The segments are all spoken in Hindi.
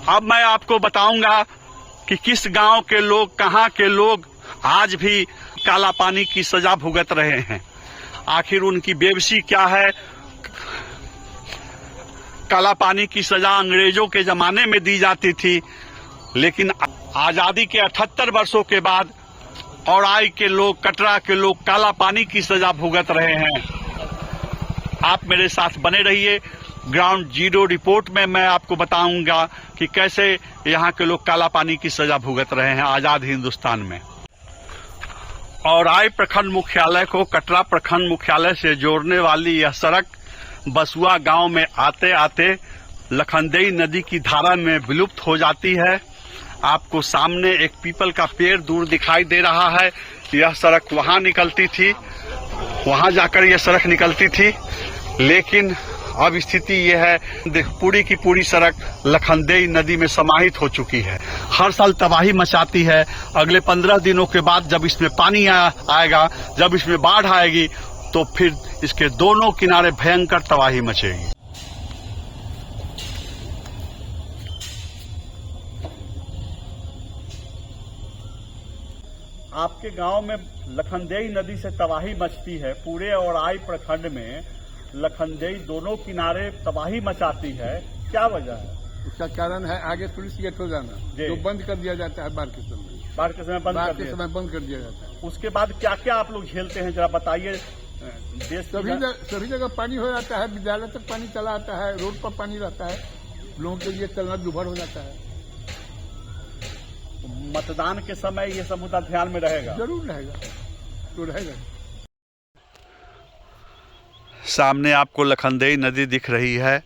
अब मैं आपको बताऊंगा कि किस गांव के लोग, कहां के लोग आज भी काला पानी की सजा भुगत रहे हैं। आखिर उनकी बेबसी क्या है। काला पानी की सजा अंग्रेजों के जमाने में दी जाती थी, लेकिन आजादी के 78 वर्षों के बाद औराई के लोग, कटरा के लोग काला पानी की सजा भुगत रहे हैं। आप मेरे साथ बने रहिए। ग्राउंड जीरो रिपोर्ट में मैं आपको बताऊंगा कि कैसे यहाँ के लोग काला पानी की सजा भुगत रहे हैं आजाद हिंदुस्तान में। औराई प्रखंड मुख्यालय को कटरा प्रखंड मुख्यालय से जोड़ने वाली यह सड़क बसुआ गांव में आते आते लखनदेई नदी की धारा में विलुप्त हो जाती है। आपको सामने एक पीपल का पेड़ दूर दिखाई दे रहा है। यह सड़क वहां निकलती थी, वहां जाकर यह सड़क निकलती थी, लेकिन अब स्थिति यह है पूरी की पूरी सड़क लखनदेई नदी में समाहित हो चुकी है। हर साल तबाही मचाती है। अगले 15 दिनों के बाद जब इसमें पानी आएगा, जब इसमें बाढ़ आएगी, तो फिर इसके दोनों किनारे भयंकर तबाही मचेगी। आपके गांव में लखनदेई नदी से तबाही मचती है। पूरे औराई प्रखंड में लखनदेई दोनों किनारे तबाही मचाती है। क्या वजह है? उसका कारण है आगे पुलिस गेट हो जाना, जो बंद कर दिया जाता है बाढ़ के समय। बाढ़ के समय बंद कर दिया जाता है। उसके बाद क्या क्या आप लोग झेलते हैं, जरा बताइए। सभी जगह पानी हो जाता है, विद्यालय तक पानी चला आता है, रोड पर पानी रहता है, लोगों के लिए चलना दुभर हो जाता है। मतदान के समय ये सब मुद्दा ध्यान में रहेगा? जरूर रहेगा, तो रहेगा। सामने आपको लखनदेई नदी दिख रही है।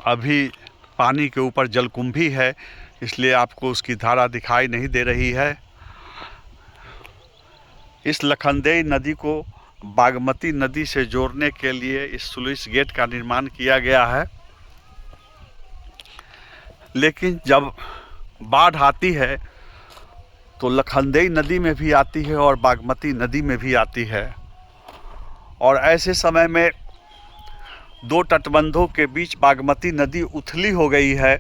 अभी पानी के ऊपर जलकुंभी है, इसलिए आपको उसकी धारा दिखाई नहीं दे रही है। इस लखनदेई नदी को बागमती नदी से जोड़ने के लिए इस स्लुइस गेट का निर्माण किया गया है, लेकिन जब बाढ़ आती है तो लखनदेई नदी में भी आती है और बागमती नदी में भी आती है। और ऐसे समय में दो तटबंधों के बीच बागमती नदी उथली हो गई है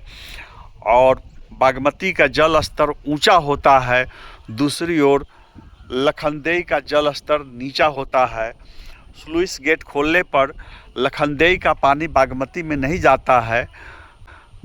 और बागमती का जल स्तर ऊंचा होता है, दूसरी ओर लखनदेई का जल स्तर नीचा होता है। स्लुइस गेट खोलने पर लखनदेई का पानी बागमती में नहीं जाता है,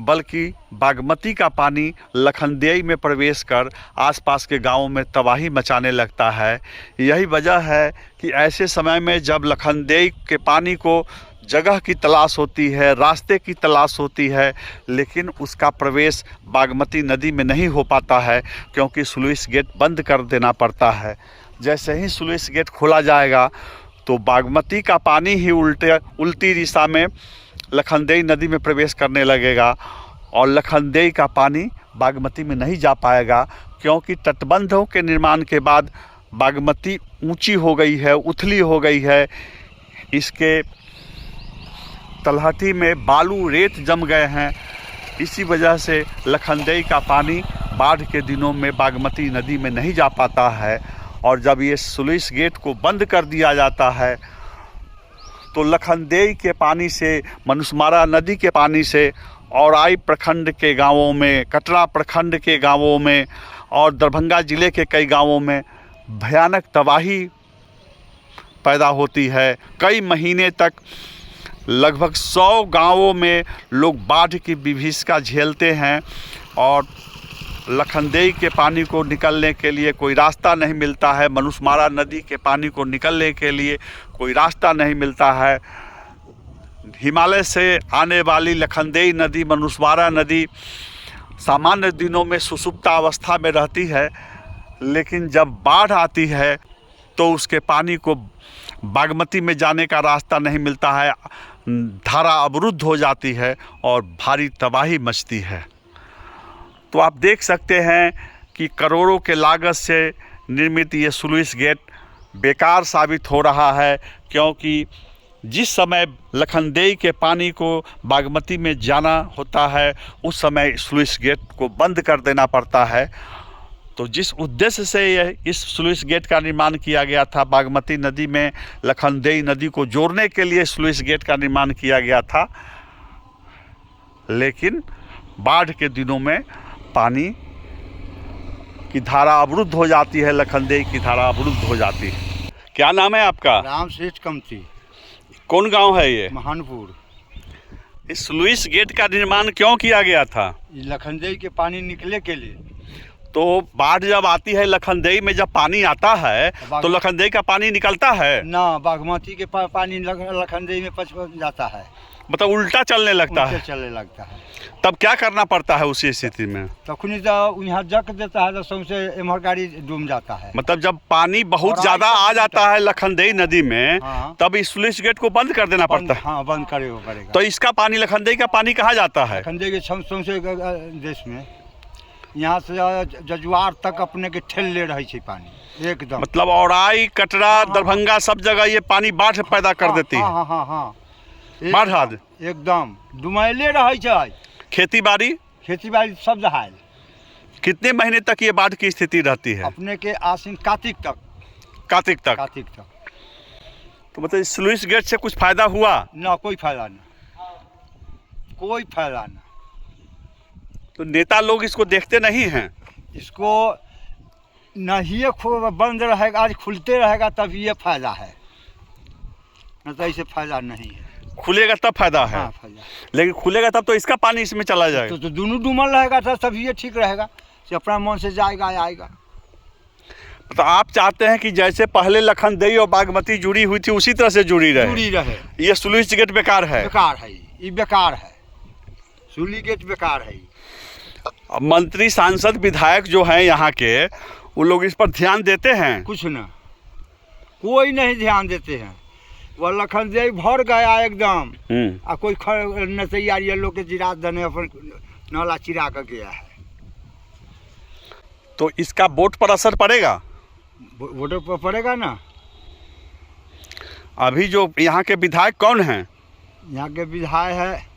बल्कि बागमती का पानी लखनदेई में प्रवेश कर आसपास के गांवों में तबाही मचाने लगता है। यही वजह है कि ऐसे समय में जब लखनदेई के पानी को जगह की तलाश होती है, रास्ते की तलाश होती है, लेकिन उसका प्रवेश बागमती नदी में नहीं हो पाता है, क्योंकि स्लुइस गेट बंद कर देना पड़ता है। जैसे ही स्लुइस गेट खोला जाएगा तो बागमती का पानी ही उल्टी दिशा में लखनदेई नदी में प्रवेश करने लगेगा और लखनदेई का पानी बागमती में नहीं जा पाएगा, क्योंकि तटबंधों के निर्माण के बाद बागमती ऊंची हो गई है, उथली हो गई है। इसके तलहटी में बालू रेत जम गए हैं। इसी वजह से लखनदेई का पानी बाढ़ के दिनों में बागमती नदी में नहीं जा पाता है। और जब ये स्लुइस गेट को बंद कर दिया जाता है तो लखनदेई के पानी से, मनुस्मारा नदी के पानी से औराई प्रखंड के गांवों में, कटरा प्रखंड के गांवों में और दरभंगा ज़िले के कई गांवों में भयानक तबाही पैदा होती है। कई महीने तक लगभग 100 गांवों में लोग बाढ़ की विभीषिका झेलते हैं और लखनदेई के पानी को निकलने के लिए कोई रास्ता नहीं मिलता है। मनुस्मारा नदी के पानी को निकलने के लिए कोई रास्ता नहीं मिलता है। हिमालय से आने वाली लखनदेई नदी, मनुस्मारा नदी सामान्य दिनों में सुसुप्ता अवस्था में रहती है, लेकिन जब बाढ़ आती है तो उसके पानी को बागमती में जाने का रास्ता नहीं मिलता है, धारा अवरुद्ध हो जाती है और भारी तबाही मचती है। तो आप देख सकते हैं कि करोड़ों के लागत से निर्मित ये स्लुइस गेट बेकार साबित हो रहा है, क्योंकि जिस समय लखनदेई के पानी को बागमती में जाना होता है उस समय स्लुइस गेट को बंद कर देना पड़ता है। तो जिस उद्देश्य से इस स्लुइस गेट का निर्माण किया गया था, बागमती नदी में लखनदेई नदी को जोड़ने के लिए स्लुइस गेट का निर्माण किया गया था, लेकिन बाढ़ के दिनों में पानी की धारा अवरुद्ध हो जाती है, लखनदेई की धारा अवरुद्ध हो जाती है। क्या नाम है आपका? राम श्रेष्ठ कमती, कौन गांव है ये? महानपुर। इस स्लुइस गेट का निर्माण क्यों किया गया था? ये लखनदेई के पानी निकले के लिए। तो बाढ़ जब आती है लखनदेई में, जब पानी आता है तो लखनदेई का पानी निकलता है ना, बागमती के पानी लखनदेई में पच जाता है, मतलब उल्टा चलने लगता है। चलने लगता है। तब क्या करना पड़ता है उसी स्थिति में? तखनी तो यहाँ जक देता है तो सौंसे एमहर गाड़ी डूब जाता है। मतलब जब पानी बहुत ज्यादा आ जाता है लखनदेई नदी में, तब इस स्लुइस गेट को बंद कर देना पड़ता है। हाँ, बंद करे पड़ेगा। तो इसका पानी, लखनदेई का पानी कहाँ जाता है? लखनदेई के सौंसे देश में, यहाँ से जजुआर तक अपने के ठेल ले रही है पानी एकदम। मतलब औराई, कटरा, दरभंगा सब जगह ये पानी बाढ़ पैदा कर देती है। हाँ हाँ हाँ, बाढ़ एकदम डुमैले रही है। खेती बाड़ी सब दहाल। कितने महीने तक ये बाढ़ की स्थिति रहती है? अपने के आसिन कार्तिक तक। तो मतलब इस स्लुइस गेट से कुछ फायदा हुआ? ना, कोई फायदा ना। तो नेता लोग इसको देखते नहीं हैं? इसको नहीं बंद रहेगा, आज खुलते रहेगा तब ये फायदा है, न तो ऐसे फायदा नहीं है। खुलेगा तब फायदा है। हाँ, फायदा। लेकिन खुलेगा तब तो इसका पानी इसमें चला जाएगा। तो दोनों डूमल रहेगा तब ये ठीक रहेगा, अपना मन से जाएगा आएगा। तो आप चाहते हैं कि जैसे पहले लखनदेई और बागमती जुड़ी हुई थी उसी तरह से जुड़ी रहे। ये स्लुइस गेट बेकार है। ये बेकार है, स्लुइस गेट बेकार है। अब मंत्री, सांसद, विधायक जो हैं यहाँ के, वो लोग इस पर ध्यान देते हैं? कुछ ना, कोई नहीं ध्यान देते हैं। वह लखनदेई भर गया एकदम, आ कोई नचैया ये लोग के जिरा दने अपन नाला चिरा कर गया है। तो इसका वोट पर असर पड़ेगा? वोट पर पड़ेगा ना। अभी जो यहाँ के विधायक कौन हैं? यहाँ के विधायक है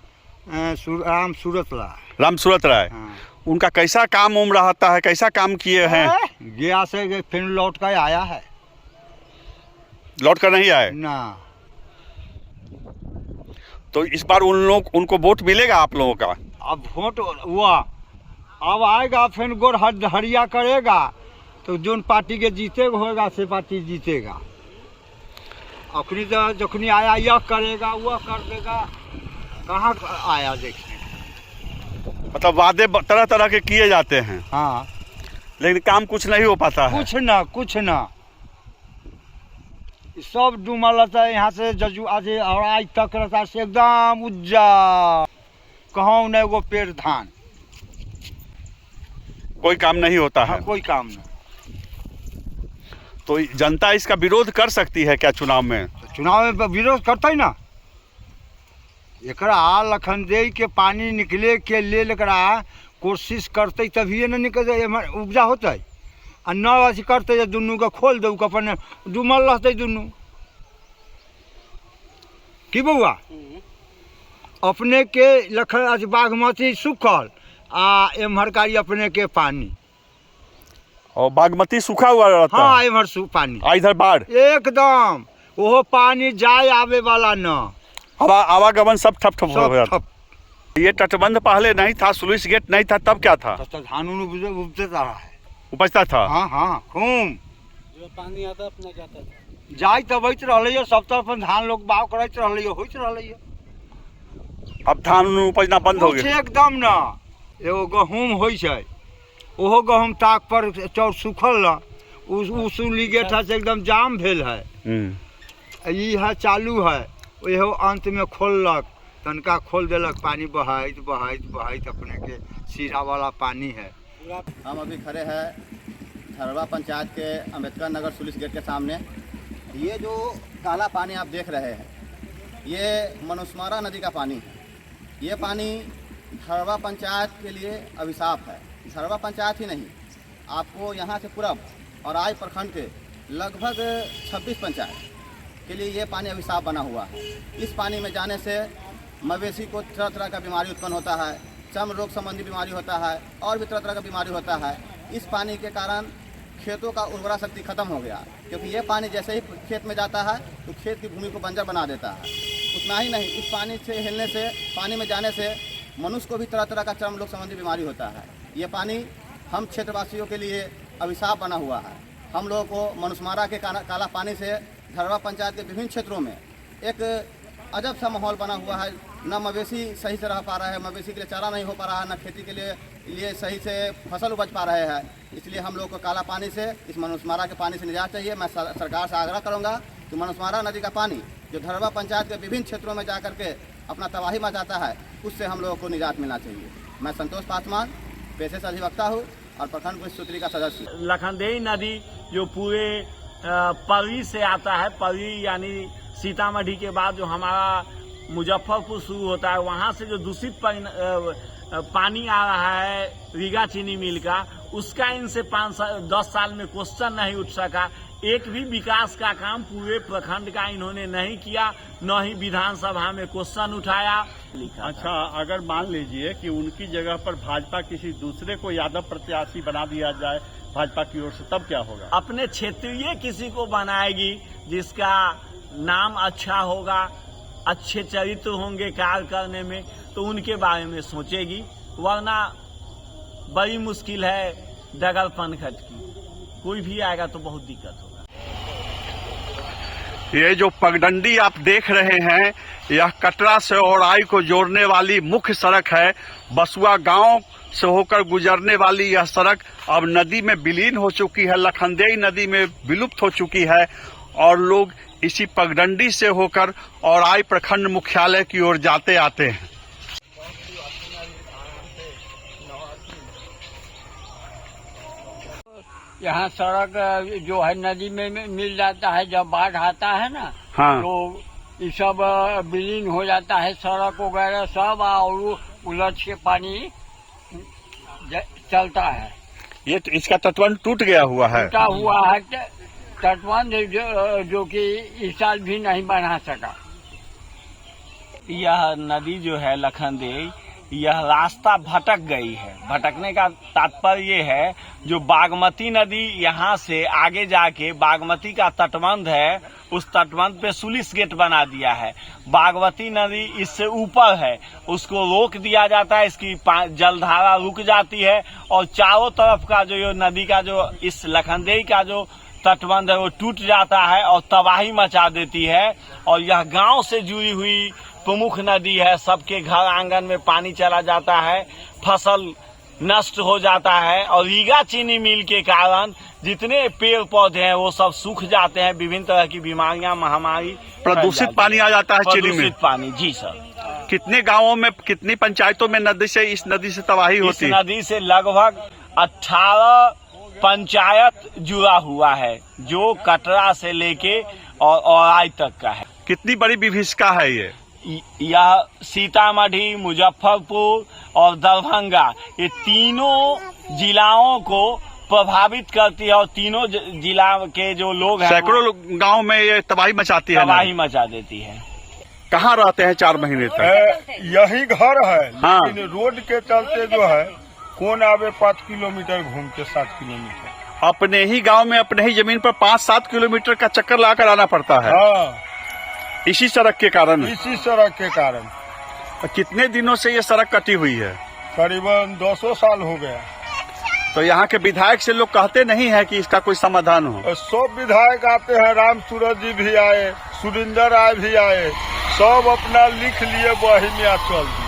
राम सूरत राय। हाँ। उनका कैसा काम रहता है, कैसा काम किए हैं? गया से फिर लौट कर आया है। लौट कर नहीं आए ना। तो इस बार उनको वोट मिलेगा आप लोगों का? अब वोट हुआ, अब आएगा फिर गोर हरिया करेगा तो जोन पार्टी के जीतेगा होगा से पार्टी जीतेगा। अखनी तो जखनी आया यह करेगा वह कर देगा, कहाँ आया देखने। मतलब वादे तरह तरह के किए जाते हैं। हाँ, लेकिन काम कुछ नहीं हो पाता है। कुछ ना सब डूमल रहता है। यहाँ से जजू आज और आज तक रहता है एकदम उज्जर, कहूँ नहीं वो पेड़ धान, कोई काम नहीं होता है। हाँ, कोई काम नहीं। तो जनता इसका विरोध कर सकती है क्या चुनाव में? चुनाव में विरोध करता ही ना। एकरा लखनदेई के पानी निकले के लिए कोशिश करते तभी न निकल उपजा होता है। आ न अथी करते दुनू के खोल दे अपन डूमल रहते दुनू की बउआ। अपने के बागमती सूखल आ एम्हर कारी अपने के पानी, और बागमती सूखा हुआ रहता है। हाँ, एम्हर पानी, इधर बाढ़ एकदम। वो पानी जाए आवे वाला न, आवागमन सब ठप हो जाता। ये तटबंध पहले नहीं था, स्लुइस गेट नहीं था, तब क्या था? धान उपजता था। हाँ, खूब जो पानी आता अपना जाता था, जाए तब रही सब तरफ धान लोग बाव करते रही। अब धान उपजना बंद हो गया एकदम ना। एगो गहूम होइ छै, ओहो गहूम ताक पर चौर सूखल ना, स्लुइस गेट है से एकदम जाम भेल है। ये है चालू है, यहो अंत में खोललक, तनका खोल देलक, पानी बहाइत अपने के सीरा वाला पानी है। हम अभी खड़े हैं थरवा पंचायत के अम्बेडकर नगर स्लुइस गेट के सामने। ये जो काला पानी आप देख रहे हैं, ये मनुस्मारा नदी का पानी है। ये पानी थरवा पंचायत के लिए अभिशाप है। थरवा पंचायत ही नहीं, आपको यहाँ से पूरब और आज प्रखंड के लगभग 26 पंचायत के लिए ये पानी अभिशाप बना हुआ है। इस पानी में जाने से मवेशी को तरह तरह का बीमारी उत्पन्न होता है, चर्म रोग संबंधी बीमारी होता है, और भी तरह तरह का बीमारी होता है। इस पानी के कारण खेतों का उर्वरा शक्ति खत्म हो गया, क्योंकि ये पानी जैसे ही खेत में जाता है तो खेत की भूमि को बंजर बना देता है। उतना ही नहीं, इस पानी से हिलने से, पानी में जाने से मनुष्य को भी तरह तरह का चर्म रोग संबंधी बीमारी होता है। ये पानी हम क्षेत्रवासियों के लिए अभिशाप बना हुआ है। हम लोगों को मनुष्यमारा के काला पानी से धरवा पंचायत के विभिन्न क्षेत्रों में एक अजब सा माहौल बना हुआ है। न मवेशी सही से रह पा रहा है, मवेशी के लिए चारा नहीं हो पा रहा है, न खेती के लिए सही से फसल उपज पा रहे हैं। इसलिए हम लोग को काला पानी से, इस मनुष्यमारा के पानी से निजात चाहिए। मैं सरकार से आग्रह करूंगा कि मनुष्यमारा नदी का पानी जो धरवा पंचायत के विभिन्न क्षेत्रों में जाकर के अपना तबाही मचाता है, उससे हम लोगों को निजात मिलना चाहिए। मैं संतोष पासवान पेशे से अधिवक्ता हूँ और प्रखंड पुलिस सूत्री का सदस्य। लखनदेई नदी जो पूरे परी से आता है, परी यानी सीतामढ़ी के बाद जो हमारा मुजफ्फरपुर शुरू होता है, वहाँ से जो दूषित पानी आ रहा है रीगा चीनी मिल का, उसका इनसे 10 साल में क्वेश्चन नहीं उठ सका। एक भी विकास का काम पूरे प्रखंड का इन्होंने नहीं किया, न ही विधानसभा में क्वेश्चन उठाया। अच्छा, अगर मान लीजिए कि उनकी जगह पर भाजपा किसी दूसरे को यादव प्रत्याशी बना दिया जाए भाजपा की ओर से, तब क्या होगा? अपने क्षेत्रीय किसी को बनाएगी जिसका नाम अच्छा होगा, अच्छे चरित्र होंगे कार्य करने में, तो उनके बारे में सोचेगी, वरना बड़ी मुश्किल है डगर पनखट की। कोई भी आएगा तो बहुत दिक्कत होगा। ये जो पगडंडी आप देख रहे हैं, यह कटरा से औराई को जोड़ने वाली मुख्य सड़क है। बसुआ गांव से होकर गुजरने वाली यह सड़क अब नदी में विलीन हो चुकी है, लखनदेई नदी में विलुप्त हो चुकी है और लोग इसी पगडंडी से होकर औराई प्रखंड मुख्यालय की ओर जाते आते हैं। यहाँ सड़क जो है नदी में मिल जाता है, जब बाढ़ आता है ना, हाँ। तो ये सब विलीन हो जाता है, सड़क वगैरह सब, और उलझ के पानी चलता है। ये तो इसका तटबंध टूट गया हुआ है, टूटा हुआ है तटबंध, जो कि इस साल भी नहीं बना सका। यह नदी जो है लखनदेई, यह रास्ता भटक गई है। भटकने का तात्पर्य ये है, जो बागमती नदी यहाँ से आगे जाके बागमती का तटबंध है, उस तटबंध पे सुलिस गेट बना दिया है। बागमती नदी इससे ऊपर है, उसको रोक दिया जाता है, इसकी जलधारा रुक जाती है और चारों तरफ का जो नदी का जो इस लखनदेई का जो तटबंध है वो टूट जाता है और तबाही मचा देती है। और यह गांव से जुड़ी हुई प्रमुख नदी है, सबके घर आंगन में पानी चला जाता है, फसल नष्ट हो जाता है और रीगा चीनी मिल के कारण जितने पेड़ पौधे हैं वो सब सूख जाते हैं। विभिन्न तरह की बीमारियां, महामारी, प्रदूषित पानी आ जाता है चीनी में। प्रदूषित पानी, जी सर। कितने गांवों में, कितनी पंचायतों में इस नदी से तबाही होती है? इस नदी से लगभग 18 पंचायत जुड़ा हुआ है, जो कटरा से लेके और औराई तक का है। कितनी बड़ी विभीषिका है ये? यह सीतामढ़ी, मुजफ्फरपुर और दरभंगा, ये तीनों जिलाओं को प्रभावित करती है और तीनों जिला के जो लोग हैं सैकड़ों गांव में ये तबाही मचाती है, तबाही मचा देती है। कहाँ रहते हैं 4 महीने तक? यही घर है, हाँ। लेकिन रोड के चलते जो है कौन आवे 5 किलोमीटर घूम के 7 किलोमीटर अपने ही गांव में, अपने ही जमीन पर 5-7 किलोमीटर का चक्कर लाकर आना पड़ता है। हाँ, इसी सड़क के कारण। इसी सड़क के कारण। कितने दिनों से ये सड़क कटी हुई है? करीबन 200 साल हो गया। तो यहाँ के विधायक से लोग कहते नहीं है कि इसका कोई समाधान हो? सब विधायक आते हैं, राम सूरज जी भी आए, सुरिंदर राय भी आए, सब अपना लिख लिए, वही में चल दी।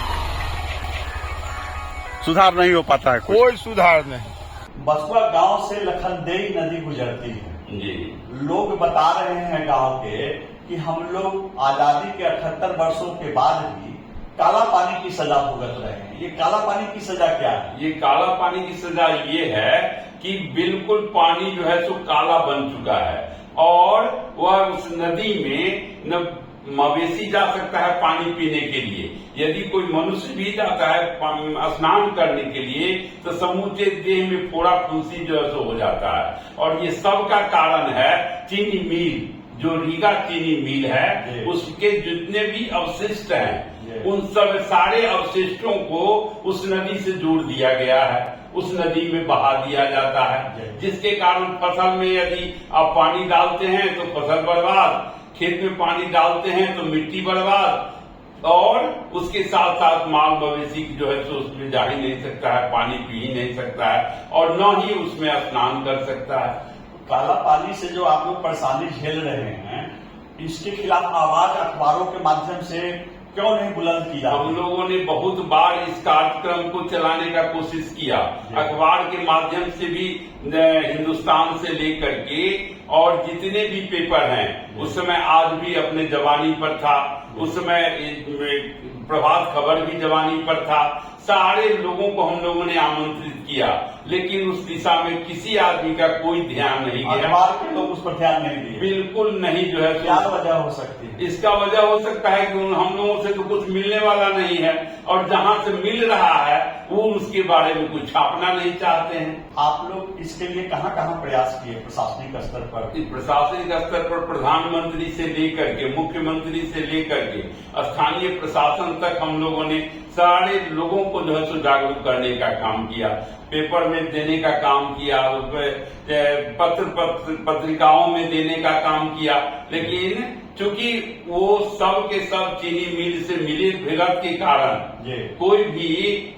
सुधार नहीं हो पाता है कुछ? कोई सुधार नहीं। बसुआ गांव से लखनदेई नदी गुजरती है जी। लोग बता रहे हैं गांव के कि हम लोग आजादी के 78 वर्षों के बाद भी काला पानी की सजा भुगत रहे हैं। ये काला पानी की सजा क्या है? ये काला पानी की सजा ये है कि बिल्कुल पानी जो है सो काला बन चुका है और वह उस नदी में न मवेशी जा सकता है पानी पीने के लिए, यदि कोई मनुष्य भी जाता है स्नान करने के लिए तो समूचे देह में फोड़ा फुंसी जो है सो हो जाता है। और ये सब का कारण है चीनी मिल, जो रीगा चीनी मिल है, उसके जितने भी अवशिष्ट हैं उन सब सारे अवशिष्टों को उस नदी से जोड़ दिया गया है, उस नदी में बहा दिया जाता है, जिसके कारण फसल में यदि आप पानी डालते हैं तो फसल बर्बाद, खेत में पानी डालते हैं तो मिट्टी बर्बाद, और उसके साथ साथ माल मवेशी जो है सो उसमें जा ही नहीं सकता है, पानी पी ही नहीं सकता है और न ही उसमें स्नान कर सकता है। काला पानी से जो आप लोग परेशानी झेल रहे हैं, इसके खिलाफ आवाज अखबारों के माध्यम से क्यों नहीं बुलंद किया? हम लोगों ने बहुत बार इस कार्यक्रम को चलाने का कोशिश किया, अखबार के माध्यम से भी, हिंदुस्तान से लेकर के और जितने भी पेपर हैं, उस समय आज भी अपने जवानी पर था, उस समय प्रभात खबर भी जवानी पर था, सारे लोगों को हम लोगों ने आमंत्रित किया, लेकिन उस दिशा में किसी आदमी का कोई ध्यान नहीं गया। अखबार के लोग उस पर ध्यान नहीं दिए, बिल्कुल नहीं। जो है क्या वजह हो सकती है? इसका वजह हो सकता है कि हम लोगों से तो कुछ मिलने वाला नहीं है और जहां से मिल रहा है वो उसके बारे में कुछ छापना नहीं चाहते हैं। आप लोग इसके लिए कहां कहां प्रयास किए प्रशासनिक स्तर पर? प्रशासनिक स्तर पर प्रधानमंत्री से लेकर के, मुख्यमंत्री से लेकर के स्थानीय प्रशासन तक हम लोगों ने सारे लोगों को जो है सो जागरूक करने का काम किया, पेपर में देने का काम किया, पत्रिकाओं में देने का काम किया, लेकिन चूंकि वो सब के सब चीनी मिल से मिले भिगत के कारण कोई भी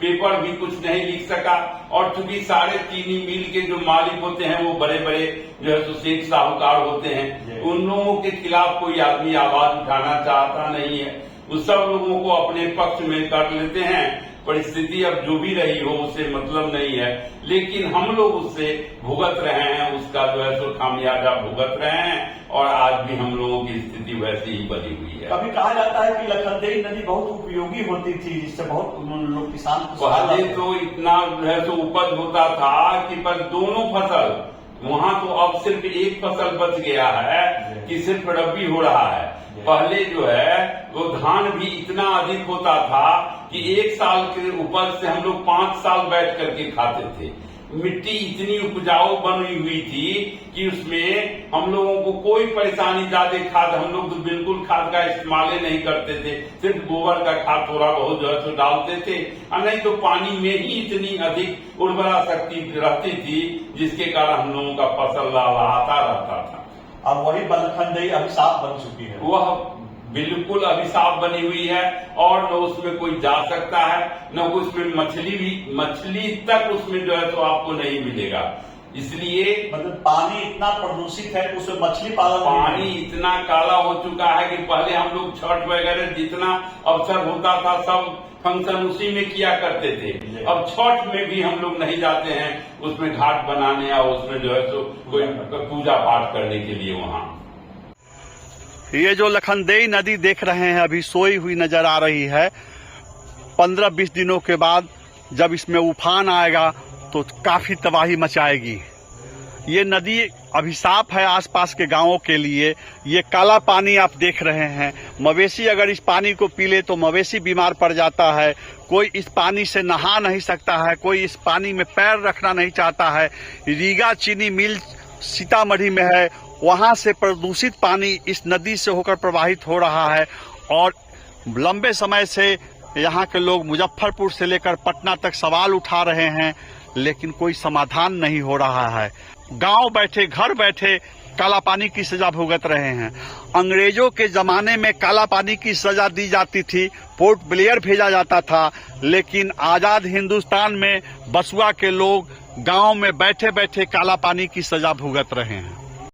पेपर भी कुछ नहीं लिख सका। और चूंकि सारे चीनी मिल के जो मालिक होते हैं वो बड़े बड़े जो है सो सेठ साहूकार होते हैं, उन लोगों के खिलाफ कोई आदमी आवाज उठाना चाहता नहीं है, उस सब लोगों को अपने पक्ष में कर लेते हैं। परिस्थिति अब जो भी रही हो उससे मतलब नहीं है, लेकिन हम लोग उससे भुगत रहे हैं, उसका जो है सो खामियाजा भुगत रहे हैं और आज भी हम लोगों की स्थिति वैसी ही बनी हुई है। कभी कहा जाता है कि लखनदेई नदी बहुत उपयोगी होती थी, जिससे बहुत लोग किसान पहले तो इतना जो है सो उपज होता था कि पर दोनों फसल, वहाँ तो अब सिर्फ एक फसल बच गया है कि सिर्फ रबी हो रहा है। पहले जो है वो धान भी इतना अधिक होता था कि एक साल के उपज से हम लोग 5 साल बैठ करके खाते थे। मिट्टी इतनी उपजाऊ बनी हुई थी कि उसमें हम लोगों को कोई परेशानी, ज्यादा खाद हम लोग तो बिल्कुल खाद का इस्तेमाल नहीं करते थे, सिर्फ गोबर का खाद थोड़ा बहुत जो है तो डालते थे, और नहीं तो पानी में ही इतनी अधिक उर्वरा शक्ति रहती थी जिसके कारण हम लोगों का फसल लहलहाता रहता था। अब वही लखनदेई अभिशाप बन चुकी है, वह बिल्कुल अभिशाप बनी हुई है और न उसमें कोई जा सकता है, न उसमें मछली तक उसमें जो है तो आपको नहीं मिलेगा। इसलिए मतलब पानी इतना प्रदूषित है कि उसमें मछली पालन, पानी इतना काला हो चुका है कि पहले हम लोग छठ वगैरह जितना अवसर होता था सब फंक्शन उसी में किया करते थे। अब छठ में भी हम लोग नहीं जाते हैं उसमें घाट बनाने या उसमें जो है तो कोई पूजा पाठ करने के लिए वहाँ। ये जो लखनदेई नदी देख रहे हैं अभी सोई हुई नजर आ रही है। 15-20 दिनों के बाद जब इसमें उफान आएगा तो काफी तबाही मचाएगी। ये नदी अभिशाप है आसपास के गांवों के लिए। ये काला पानी आप देख रहे हैं, मवेशी अगर इस पानी को पी ले तो मवेशी बीमार पड़ जाता है। कोई इस पानी से नहा नहीं सकता है, कोई इस पानी में पैर रखना नहीं चाहता है। रीगा चीनी मिल सीतामढ़ी में है, वहां से प्रदूषित पानी इस नदी से होकर प्रवाहित हो रहा है और लंबे समय से यहाँ के लोग मुजफ्फरपुर से लेकर पटना तक सवाल उठा रहे हैं, लेकिन कोई समाधान नहीं हो रहा है। गांव बैठे, घर बैठे काला पानी की सजा भुगत रहे हैं। अंग्रेजों के जमाने में काला पानी की सजा दी जाती थी, पोर्ट ब्लेयर भेजा जाता था, लेकिन आजाद हिंदुस्तान में बसुआ के लोग गांव में बैठे बैठे काला पानी की सजा भुगत रहे हैं।